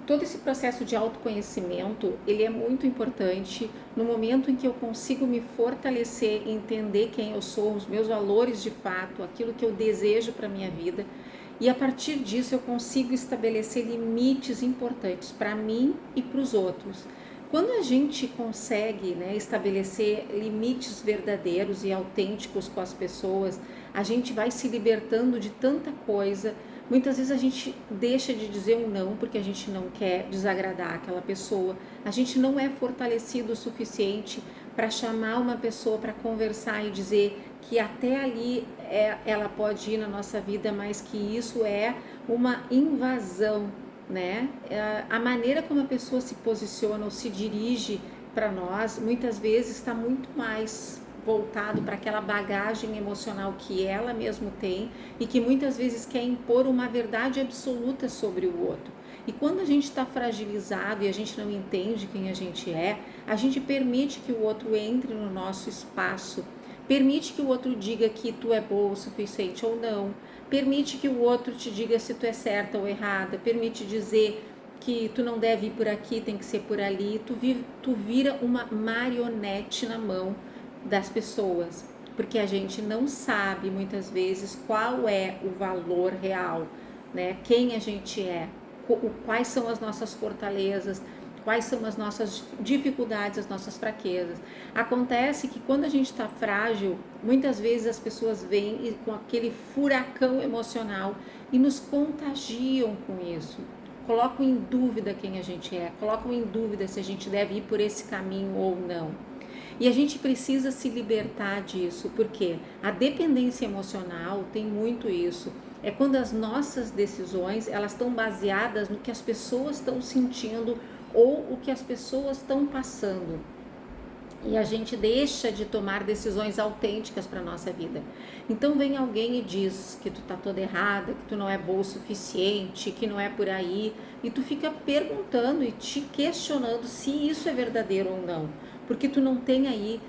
Todo esse processo de autoconhecimento, ele é muito importante no momento em que eu consigo me fortalecer, entender quem eu sou, os meus valores de fato, aquilo que eu desejo para minha vida, e a partir disso eu consigo estabelecer limites importantes para mim e para os outros. Quando a gente consegue, né, estabelecer limites verdadeiros e autênticos com as pessoas, a gente vai se libertando de tanta coisa. Muitas vezes a gente deixa de dizer um não porque a gente não quer desagradar aquela pessoa. A gente não é fortalecido o suficiente para chamar uma pessoa para conversar e dizer que até ali ela pode ir na nossa vida, mas que isso é uma invasão, né? A maneira como a pessoa se posiciona ou se dirige para nós, muitas vezes está muito mais voltado para aquela bagagem emocional que ela mesmo tem e que muitas vezes quer impor uma verdade absoluta sobre o outro. E quando a gente está fragilizado e a gente não entende quem a gente permite que o outro entre no nosso espaço, permite que o outro diga que tu é boa o suficiente ou não, permite que o outro te diga se tu é certa ou errada, permite dizer que tu não deve ir por aqui, tem que ser por ali, tu vira uma marionete na mão das pessoas, porque a gente não sabe muitas vezes qual é o valor real, né? Quem a gente é, quais são as nossas fortalezas, quais são as nossas dificuldades, as nossas fraquezas. Acontece que quando a gente está frágil, muitas vezes as pessoas vêm com aquele furacão emocional e nos contagiam com isso. Colocam em dúvida quem a gente é, colocam em dúvida se a gente deve ir por esse caminho ou não. E a gente precisa se libertar disso, porque a dependência emocional tem muito isso. É quando as nossas decisões, elas estão baseadas no que as pessoas estão sentindo ou o que as pessoas estão passando. E a gente deixa de tomar decisões autênticas para a nossa vida. Então vem alguém e diz que tu tá toda errada, que tu não é boa o suficiente, que não é por aí, e tu fica perguntando e te questionando se isso é verdadeiro ou não, porque tu não tem aí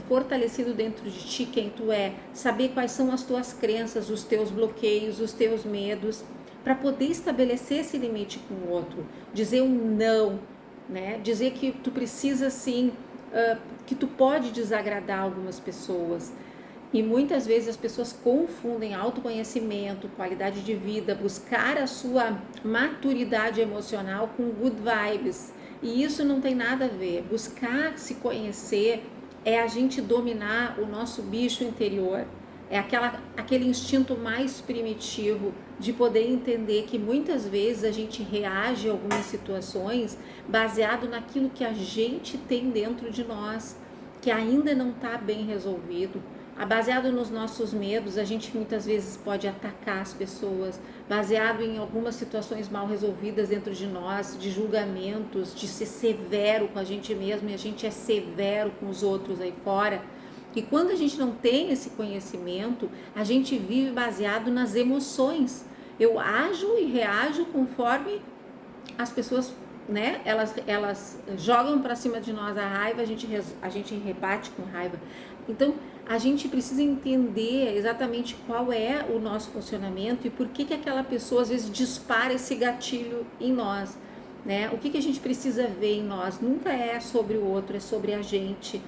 fortalecido dentro de ti quem tu é, saber quais são as tuas crenças, os teus bloqueios, os teus medos, para poder estabelecer esse limite com o outro, dizer um não, né? Dizer que tu precisa sim, que tu pode desagradar algumas pessoas. E muitas vezes as pessoas confundem autoconhecimento, qualidade de vida, buscar a sua maturidade emocional com good vibes. E isso não tem nada a ver. Buscar se conhecer é a gente dominar o nosso bicho interior. É aquele instinto mais primitivo de poder entender que muitas vezes a gente reage a algumas situações baseado naquilo que a gente tem dentro de nós, que ainda não está bem resolvido. Baseado nos nossos medos, a gente muitas vezes pode atacar as pessoas, baseado em algumas situações mal resolvidas dentro de nós, de julgamentos, de ser severo com a gente mesmo, e a gente é severo com os outros aí fora. E quando a gente não tem esse conhecimento, a gente vive baseado nas emoções. Eu ajo e reajo conforme as pessoas, né? Elas jogam para cima de nós a raiva, a gente rebate com raiva. Então, a gente precisa entender exatamente qual é o nosso funcionamento e por que aquela pessoa às vezes dispara esse gatilho em nós, né? O que a gente precisa ver em nós nunca é sobre o outro, é sobre a gente,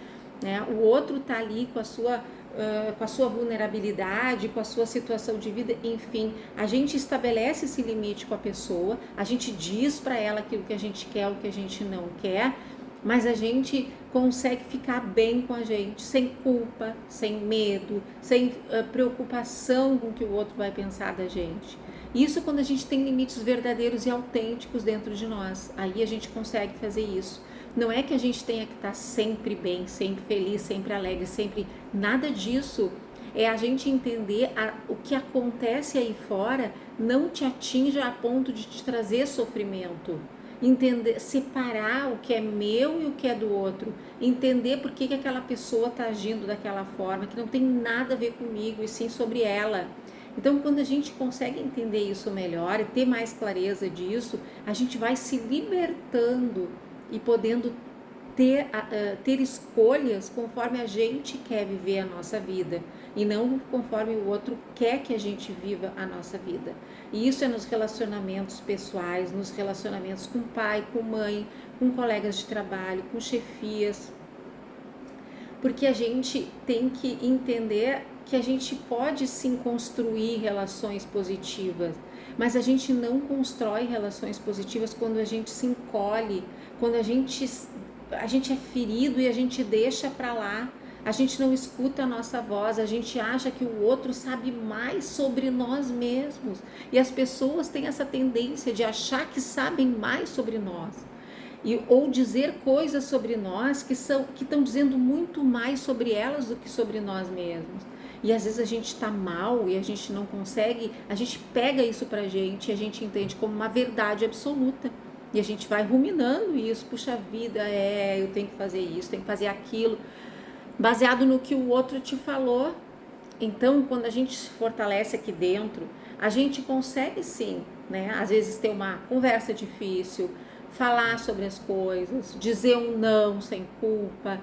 né? O outro tá ali com a sua vulnerabilidade, com a sua situação de vida, enfim, a gente estabelece esse limite com a pessoa, a gente diz para ela aquilo que a gente quer, o que a gente não quer, mas a gente consegue ficar bem com a gente, sem culpa, sem medo, sem preocupação com o que o outro vai pensar da gente. Isso quando a gente tem limites verdadeiros e autênticos dentro de nós, aí a gente consegue fazer isso. Não é que a gente tenha que estar sempre bem, sempre feliz, sempre alegre, sempre nada disso. É a gente entender o que acontece aí fora não te atinja a ponto de te trazer sofrimento. Entender, separar o que é meu e o que é do outro, entender por que aquela pessoa está agindo daquela forma, que não tem nada a ver comigo e sim sobre ela. Então, quando a gente consegue entender isso melhor e ter mais clareza disso, a gente vai se libertando e podendo ter escolhas conforme a gente quer viver a nossa vida. e não conforme o outro quer que a gente viva a nossa vida. E isso é nos relacionamentos pessoais, nos relacionamentos com pai, com mãe, com colegas de trabalho, com chefias, porque a gente tem que entender que a gente pode sim construir relações positivas, mas a gente não constrói relações positivas quando a gente se encolhe, quando a gente é ferido e a gente deixa para lá, a gente não escuta a nossa voz, a gente acha que o outro sabe mais sobre nós mesmos, e as pessoas têm essa tendência de achar que sabem mais sobre nós. Ou dizer coisas sobre nós que estão dizendo muito mais sobre elas do que sobre nós mesmos. E às vezes a gente está mal e a gente não consegue, a gente pega isso pra gente e a gente entende como uma verdade absoluta. E a gente vai ruminando isso, puxa vida, eu tenho que fazer isso, tenho que fazer aquilo, baseado no que o outro te falou. Então, quando a gente se fortalece aqui dentro, a gente consegue sim, né? Às vezes ter uma conversa difícil, falar sobre as coisas, dizer um não sem culpa,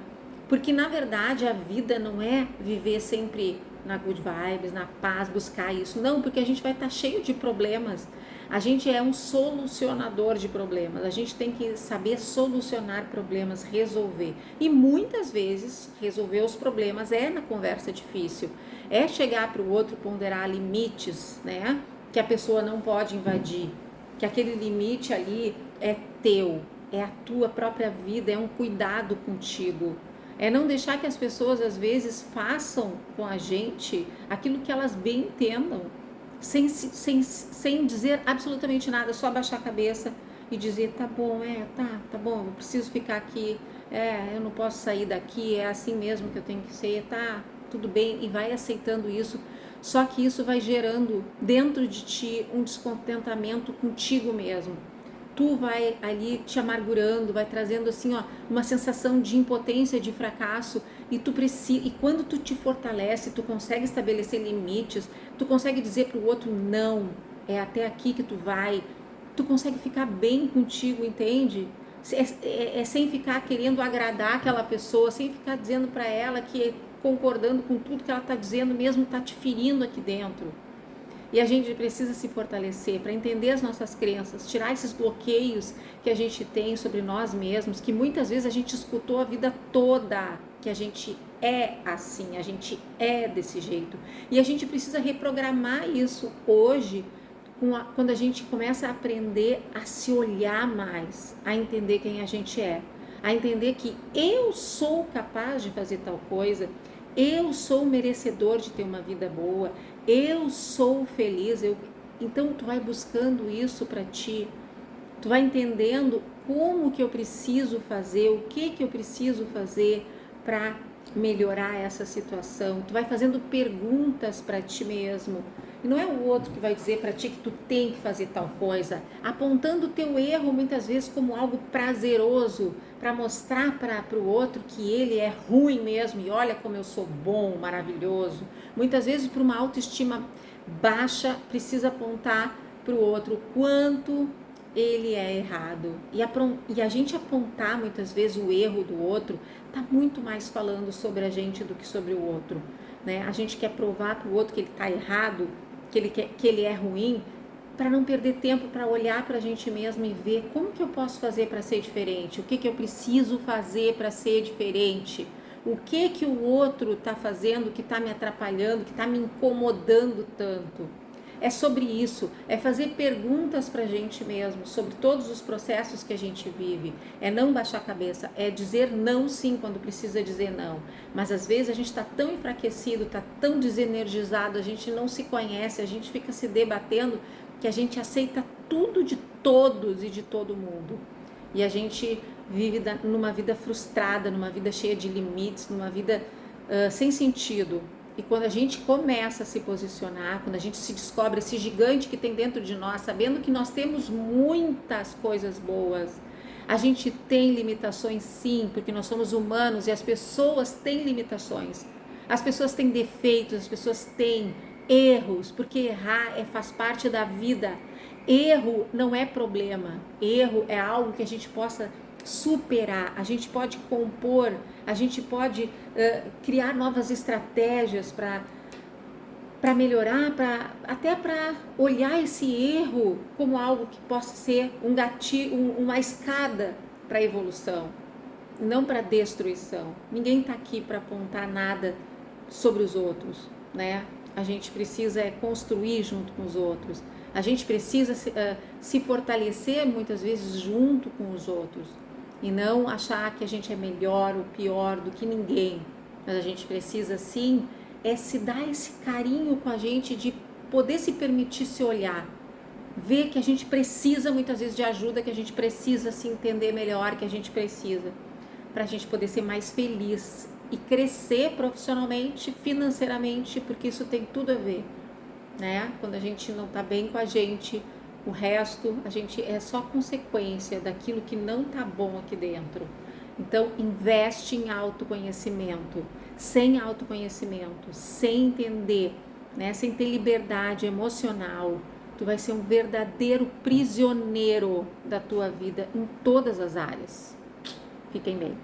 porque na verdade a vida não é viver sempre na good vibes, na paz, buscar isso, não, porque a gente vai estar cheio de problemas. A gente é um solucionador de problemas, a gente tem que saber solucionar problemas, resolver. E muitas vezes resolver os problemas é na conversa difícil, é chegar para o outro, ponderar limites, né? Que a pessoa não pode invadir, que aquele limite ali é teu, é a tua própria vida, é um cuidado contigo. É não deixar que as pessoas às vezes façam com a gente aquilo que elas bem entendam, sem dizer absolutamente nada, só abaixar a cabeça e dizer, tá bom, tá bom, eu preciso ficar aqui, eu não posso sair daqui, é assim mesmo que eu tenho que ser, tá, tudo bem, e vai aceitando isso. Só que isso vai gerando dentro de ti um descontentamento contigo mesmo. Tu vai ali te amargurando, vai trazendo assim, uma sensação de impotência, de fracasso, e quando tu te fortalece, tu consegue estabelecer limites, tu consegue dizer para o outro não, é até aqui que tu vai, tu consegue ficar bem contigo, entende? É sem ficar querendo agradar aquela pessoa, sem ficar dizendo para ela que concordando com tudo que ela está dizendo, mesmo tá te ferindo aqui dentro. E a gente precisa se fortalecer para entender as nossas crenças, tirar esses bloqueios que a gente tem sobre nós mesmos, que muitas vezes a gente escutou a vida toda, que a gente é assim, a gente é desse jeito. E a gente precisa reprogramar isso hoje, quando a gente começa a aprender a se olhar mais, a entender quem a gente é, a entender que eu sou capaz de fazer tal coisa, eu sou merecedor de ter uma vida boa, eu sou feliz. Então tu vai buscando isso para ti, tu vai entendendo como que eu preciso fazer, o que eu preciso fazer para melhorar essa situação. Tu vai fazendo perguntas para ti mesmo, e não é o outro que vai dizer para ti que tu tem que fazer tal coisa, apontando o teu erro muitas vezes como algo prazeroso, para mostrar para o outro que ele é ruim mesmo, e olha como eu sou bom, maravilhoso. Muitas vezes, para uma autoestima baixa, precisa apontar para o outro o quanto ele é errado. E a gente apontar muitas vezes o erro do outro, tá muito mais falando sobre a gente do que sobre o outro, né? A gente quer provar para o outro que ele está errado, que ele é ruim, para não perder tempo para olhar para a gente mesmo e ver como que eu posso fazer para ser diferente, o que eu preciso fazer para ser diferente, o que o outro está fazendo que está me atrapalhando, que está me incomodando tanto. É sobre isso, é fazer perguntas para a gente mesmo, sobre todos os processos que a gente vive, é não baixar a cabeça, é dizer não sim quando precisa dizer não, mas às vezes a gente está tão enfraquecido, está tão desenergizado, a gente não se conhece, a gente fica se debatendo, que a gente aceita tudo de todos e de todo mundo, e a gente vive numa vida frustrada, numa vida cheia de limites, numa vida sem sentido. E quando a gente começa a se posicionar, quando a gente se descobre esse gigante que tem dentro de nós, sabendo que nós temos muitas coisas boas, a gente tem limitações sim, porque nós somos humanos e as pessoas têm limitações, as pessoas têm defeitos, as pessoas têm erros, porque errar faz parte da vida. Erro não é problema, erro é algo que a gente possa superar, a gente pode compor, a gente pode criar novas estratégias para para melhorar, até para olhar esse erro como algo que possa ser um gatilho, uma escada para a evolução, não para destruição. Ninguém está aqui para apontar nada sobre os outros, né? A gente precisa construir junto com os outros. A gente precisa se fortalecer muitas vezes junto com os outros e não achar que a gente é melhor ou pior do que ninguém. Mas a gente precisa sim se dar esse carinho com a gente de poder se permitir se olhar, ver que a gente precisa muitas vezes de ajuda, que a gente precisa se entender melhor, que a gente precisa para a gente poder ser mais feliz e crescer profissionalmente, financeiramente, porque isso tem tudo a ver, né? Quando a gente não tá bem com a gente, o resto a gente é só consequência daquilo que não tá bom aqui dentro. Então, investe em autoconhecimento. Sem autoconhecimento, sem entender, né, sem ter liberdade emocional, tu vai ser um verdadeiro prisioneiro da tua vida em todas as áreas. Fiquem bem.